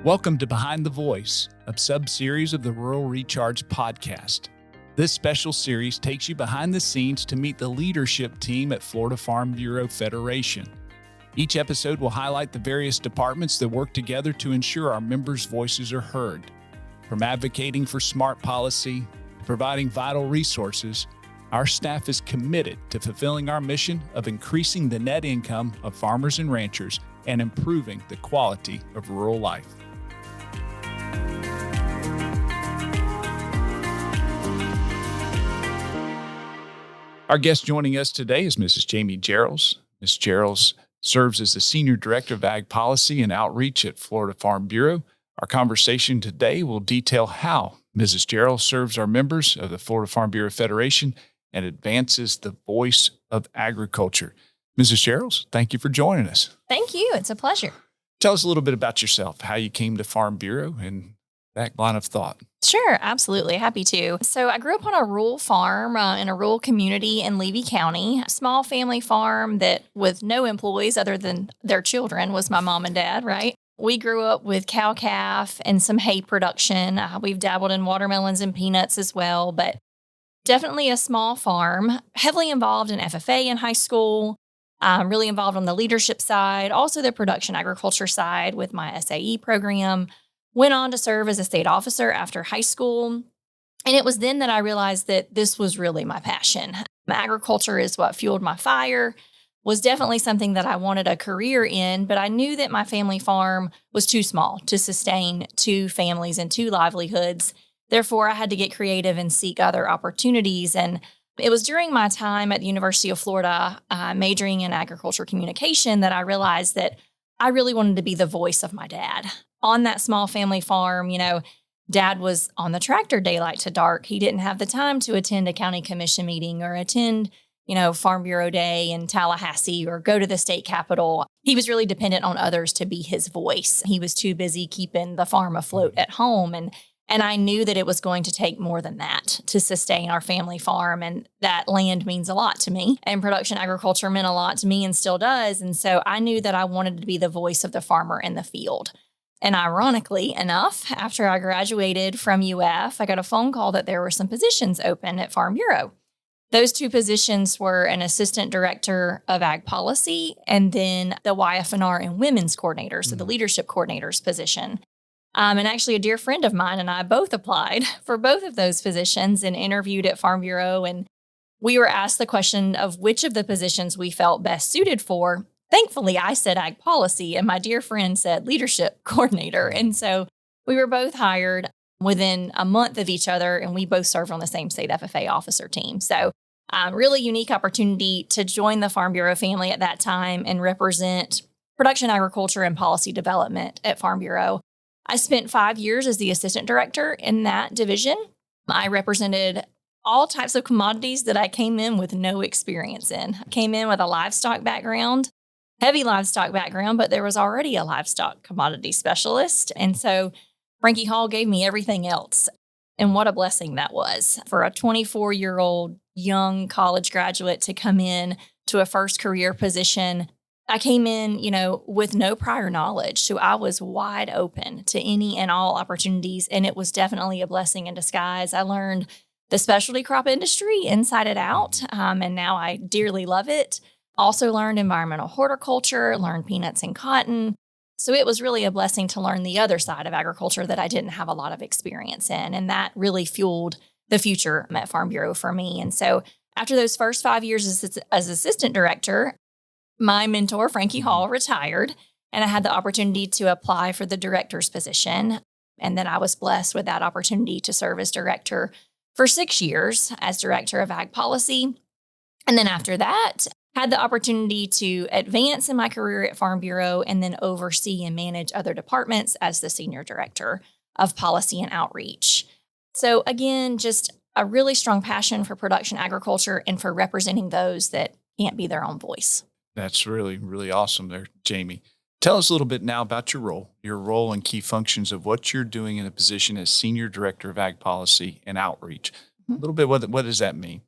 Welcome to Behind the Voice, a sub-series of the Rural Recharge podcast. This special series takes you behind the scenes to meet the leadership team at Florida Farm Bureau Federation. Each episode will highlight the various departments that work together to ensure our members' voices are heard. From advocating for smart policy to providing vital resources, our staff is committed to fulfilling our mission of increasing the net income of farmers and ranchers and improving the quality of rural life. Our guest joining us today is Mrs. Jaime Jerrels. Ms. Jerrels serves as the Senior Director of Ag Policy and Outreach at Florida Farm Bureau. Our conversation today will detail how Mrs. Jerrels serves our members of the Florida Farm Bureau Federation and advances the voice of agriculture. Mrs. Jerrels, thank you for joining us. Thank you. It's a pleasure. Tell us a little bit about yourself, how you came to Farm Bureau and that line of thought. Sure, absolutely. Happy to. So I grew up on a rural farm in a rural community in Levy County, a small family farm that with no employees other than their children was my mom and dad, right? We grew up with cow-calf and some hay production. We've dabbled in watermelons and peanuts as well, but definitely a small farm, heavily involved in FFA in high school, really involved on the leadership side, also the production agriculture side with my SAE program. Went on to serve as a state officer after high school. And it was then that I realized that this was really my passion. Agriculture is what fueled my fire, was definitely something that I wanted a career in, but I knew that my family farm was too small to sustain two families and two livelihoods. Therefore, I had to get creative and seek other opportunities. And it was during my time at the University of Florida, majoring in agriculture communication, that I realized that I really wanted to be the voice of my dad. On that small family farm, Dad was on the tractor daylight to dark. He didn't have the time to attend a county commission meeting or attend, Farm Bureau Day in Tallahassee or go to the state capitol. He was really dependent on others to be his voice. He was too busy keeping the farm afloat at home. And I knew that it was going to take more than that to sustain our family farm. And that land means a lot to me. And production agriculture meant a lot to me and still does. And so I knew that I wanted to be the voice of the farmer in the field. And ironically enough, after I graduated from UF, I got a phone call that there were some positions open at Farm Bureau. Those two positions were an assistant director of ag policy and then the YF&R and women's coordinator, so the leadership coordinator's position. And actually a dear friend of mine and I both applied for both of those positions and interviewed at Farm Bureau. And we were asked the question of which of the positions we felt best suited for. Thankfully, I said ag policy and my dear friend said leadership coordinator. And so we were both hired within a month of each other and we both served on the same state FFA officer team. So really unique opportunity to join the Farm Bureau family at that time and represent production agriculture and policy development at Farm Bureau. I spent 5 years as the assistant director in that division. I represented all types of commodities that I came in with no experience in. I came in with a livestock background, heavy livestock background, but there was already a livestock commodity specialist. And so Frankie Hall gave me everything else. And what a blessing that was for a 24-year-old young college graduate to come in to a first career position. I came in, with no prior knowledge. So I was wide open to any and all opportunities. And it was definitely a blessing in disguise. I learned the specialty crop industry inside and out. And now I dearly love it. Also learned environmental horticulture, learned peanuts and cotton. So it was really a blessing to learn the other side of agriculture that I didn't have a lot of experience in. And that really fueled the future at Farm Bureau for me. And so after those first 5 years as assistant director, my mentor, Frankie Hall, retired, and I had the opportunity to apply for the director's position. And then I was blessed with that opportunity to serve as director for 6 years as director of ag policy. And then after that, had the opportunity to advance in my career at Farm Bureau and then oversee and manage other departments as the senior director of policy and outreach. So again, just a really strong passion for production agriculture and for representing those that can't be their own voice. That's really, really awesome there, Jaime. Tell us a little bit now about your role and key functions of what you're doing in a position as Senior Director of Ag Policy and Outreach. A little bit, what does that mean?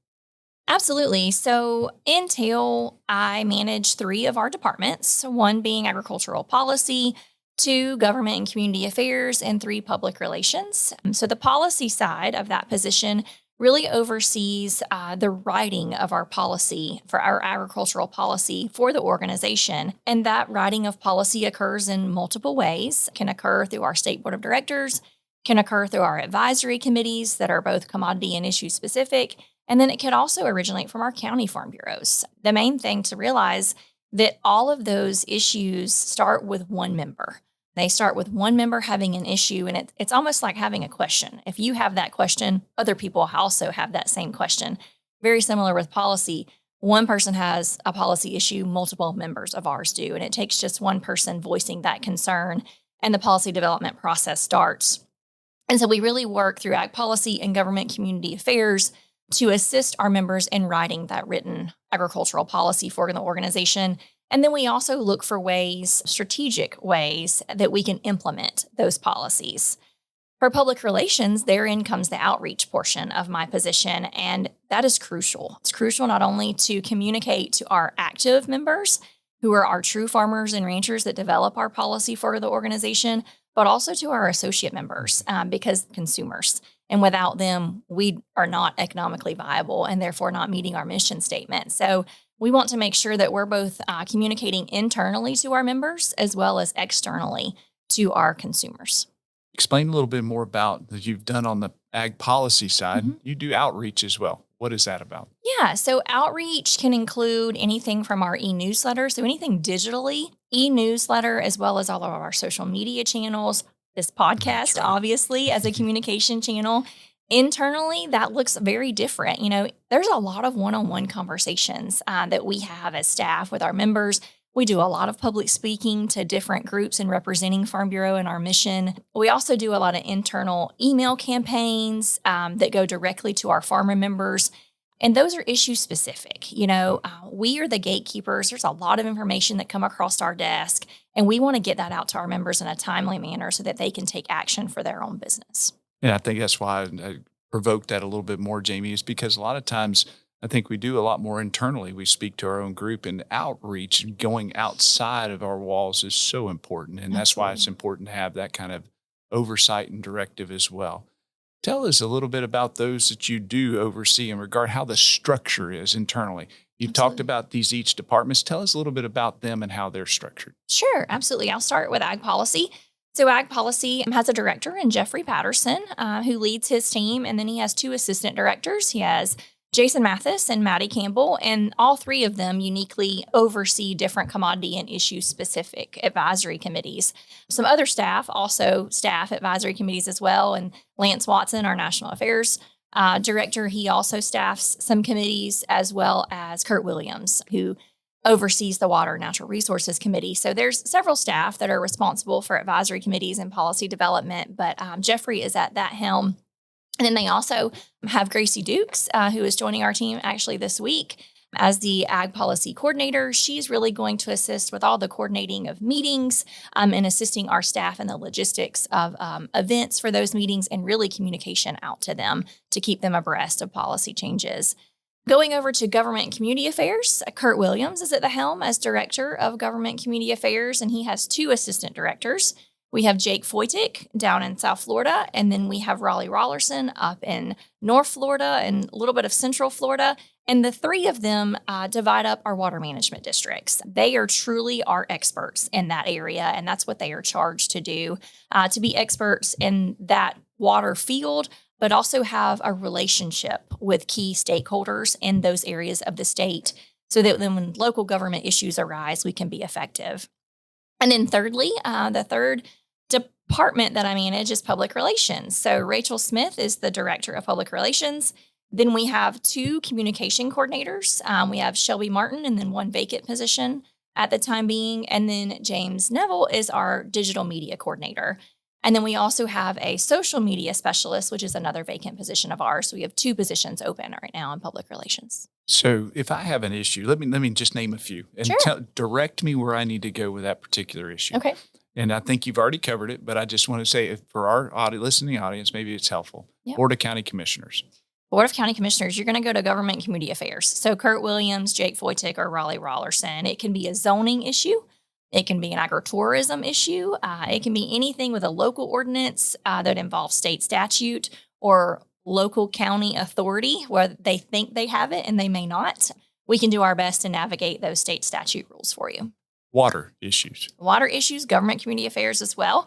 Absolutely. So in TAIL, I manage 3 of our departments, one being agricultural policy, 2 government and community affairs, and 3 public relations. So the policy side of that position really oversees the writing of our policy for our agricultural policy for the organization. And that writing of policy occurs in multiple ways. It can occur through our state board of directors, can occur through our advisory committees that are both commodity and issue specific. And then it could also originate from our county farm bureaus. The main thing to realize that all of those issues start with one member. They start with one member having an issue, and it's almost like having a question. If you have that question, other people also have that same question. Very similar with policy. One person has a policy issue, multiple members of ours do, and it takes just one person voicing that concern, and the policy development process starts. And so we really work through ag policy and government community affairs to assist our members in writing that written agricultural policy for the organization. And then we also look for ways, strategic ways, that we can implement those policies. For public relations, therein comes the outreach portion of my position, and that is crucial. It's crucial not only to communicate to our active members, who are our true farmers and ranchers that develop our policy for the organization, but also to our associate members, because consumers. And without them, we are not economically viable and therefore not meeting our mission statement. So we want to make sure that we're both communicating internally to our members as well as externally to our consumers. Explain a little bit more about that you've done on the ag policy side. Mm-hmm. You do outreach as well. What is that about? Yeah, so outreach can include anything from our e-newsletter, so anything digitally, e-newsletter, as well as all of our social media channels, this podcast, obviously, as a communication channel. Internally, that looks very different. There's a lot of one-on-one conversations that we have as staff with our members. We do a lot of public speaking to different groups and representing Farm Bureau and our mission. We also do a lot of internal email campaigns that go directly to our farmer members. And those are issue specific. We are the gatekeepers. There's a lot of information that come across our desk, and we want to get that out to our members in a timely manner so that they can take action for their own business. Yeah, I think that's why I provoked that a little bit more, Jamie, is because a lot of times I think we do a lot more internally. We speak to our own group, and outreach, going outside of our walls, is so important. And that's why it's important to have that kind of oversight and directive as well. Tell us a little bit about those that you do oversee in regard how the structure is internally. You've talked about these each departments. Tell us a little bit about them and how they're structured. Sure, absolutely. I'll start with ag policy. So ag policy has a director in Jeffrey Patterson who leads his team, and then he has 2 assistant directors. He has Jason Mathis and Maddie Campbell, and all 3 of them uniquely oversee different commodity and issue-specific advisory committees. Some other staff also staff advisory committees as well, and Lance Watson, our national affairs director, he also staffs some committees, as well as Kurt Williams, who oversees the Water and Natural Resources Committee. So there's several staff that are responsible for advisory committees and policy development, but Jeffrey is at that helm. And then they also have Gracie Dukes, who is joining our team actually this week as the ag policy coordinator. She's really going to assist with all the coordinating of meetings and assisting our staff in the logistics of events for those meetings and really communication out to them to keep them abreast of policy changes. Going over to Government and Community Affairs, Kurt Williams is at the helm as Director of Government and Community Affairs, and he has 2 assistant directors. We have Jake Foytick down in South Florida, and then we have Raleigh Rollerson up in North Florida and a little bit of Central Florida. And the 3 of them divide up our water management districts. They are truly our experts in that area, and that's what they are charged to do, to be experts in that water field, but also have a relationship with key stakeholders in those areas of the state so that then when local government issues arise, we can be effective. And then thirdly, the third department that I manage is public relations. So Rachel Smith is the director of public relations. Then we have 2 communication coordinators. We have Shelby Martin and then 1 vacant position at the time being. And then James Neville is our digital media coordinator. And then we also have a social media specialist, which is another vacant position of ours. So we have 2 positions open right now in public relations. So if I have an issue, let me just name a few and direct me where I need to go with that particular issue. Okay. And I think you've already covered it, but I just want to say for our listening audience, maybe it's helpful. Yep. Board of County Commissioners. Board of County Commissioners, you're going to go to Government and Community Affairs. So Kurt Williams, Jake Foytick, or Raleigh Rollerson. It can be a zoning issue. It can be an agritourism issue. It can be anything with a local ordinance that involves state statute or local county authority where they think they have it and they may not. We can do our best to navigate those state statute rules for you. Water issues. Water issues, government community affairs as well.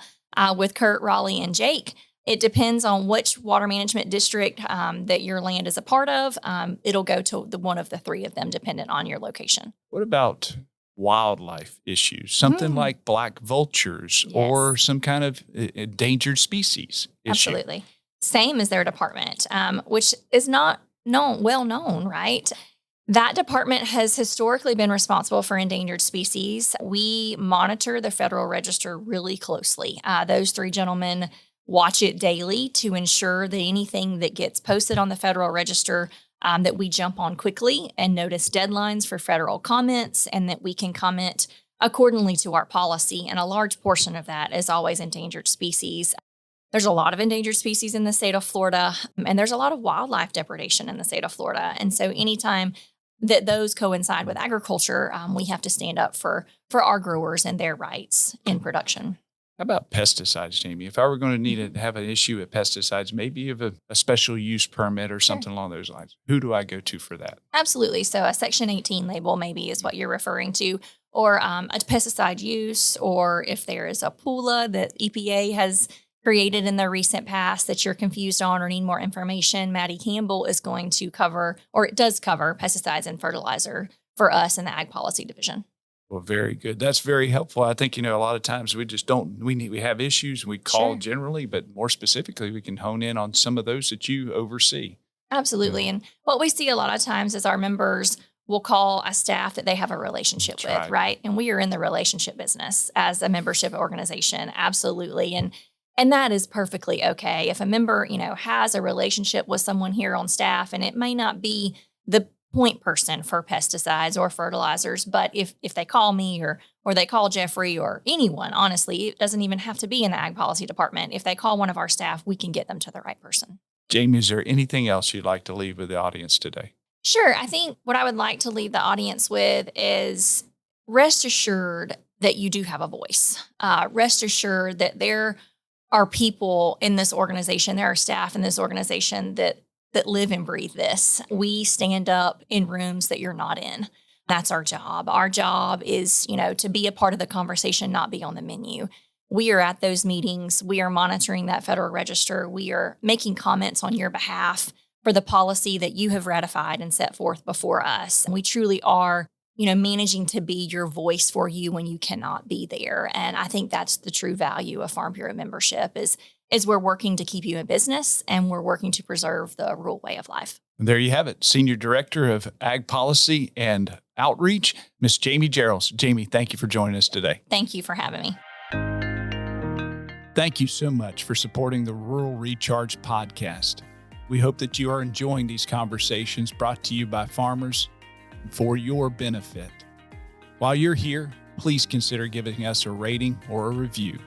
With Kurt, Raleigh, and Jake, it depends on which water management district that your land is a part of. It'll go to one of the three of them, dependent on your location. What about wildlife issues? Something like black vultures or some kind of endangered species issue. Absolutely. Same as their department, which is not well known, right? That department has historically been responsible for endangered species. We monitor the Federal Register really closely. Those three gentlemen watch it daily to ensure that anything that gets posted on the Federal Register that we jump on quickly and notice deadlines for federal comments and that we can comment accordingly to our policy. And a large portion of that is always endangered species. There's a lot of endangered species in the state of Florida, and there's a lot of wildlife depredation in the state of Florida. And so anytime that those coincide with agriculture, we have to stand up for our growers and their rights in production. How about pesticides, Jamie? If I were going to need to have an issue with pesticides, maybe of a special use permit or something along those lines, who do I go to for that? Absolutely. So a Section 18 label maybe is what you're referring to, or a pesticide use, or if there is a PULA that EPA has created in the recent past that you're confused on or need more information, Maddie Campbell is going to cover, or it does cover, pesticides and fertilizer for us in the Ag Policy Division. Well, very good. That's very helpful. I think, a lot of times we just we have issues, we call generally, but more specifically, we can hone in on some of those that you oversee. Absolutely. And what we see a lot of times is our members will call a staff that they have a relationship with, right? And we are in the relationship business as a membership organization. Absolutely. And that is perfectly okay. If a member, has a relationship with someone here on staff, and it may not be the point person for pesticides or fertilizers, but if they call me or they call Jeffrey or anyone, honestly, it doesn't even have to be in the Ag Policy Department. If they call one of our staff, we can get them to the right person. Jamie, is there anything else you'd like to leave with the audience today? Sure. I think what I would like to leave the audience with is rest assured that you do have a voice. Rest assured that there are people in this organization, there are staff in this organization that live and breathe this. We stand up in rooms that you're not in. That's our job. Our job is, to be a part of the conversation, not be on the menu. We are at those meetings. We are monitoring that Federal Register. We are making comments on your behalf for the policy that you have ratified and set forth before us. And we truly are, managing to be your voice for you when you cannot be there. And I think that's the true value of Farm Bureau membership is we're working to keep you in business and we're working to preserve the rural way of life. And there you have it. Senior Director of Ag Policy and Outreach, Ms. Jaime Jerrels. Jamie, thank you for joining us today. Thank you for having me. Thank you so much for supporting the Rural Recharge podcast. We hope that you are enjoying these conversations brought to you by farmers for your benefit. While you're here, please consider giving us a rating or a review.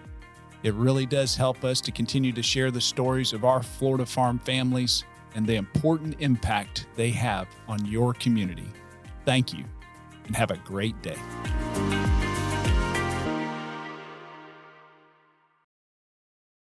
It really does help us to continue to share the stories of our Florida farm families and the important impact they have on your community. Thank you, and have a great day.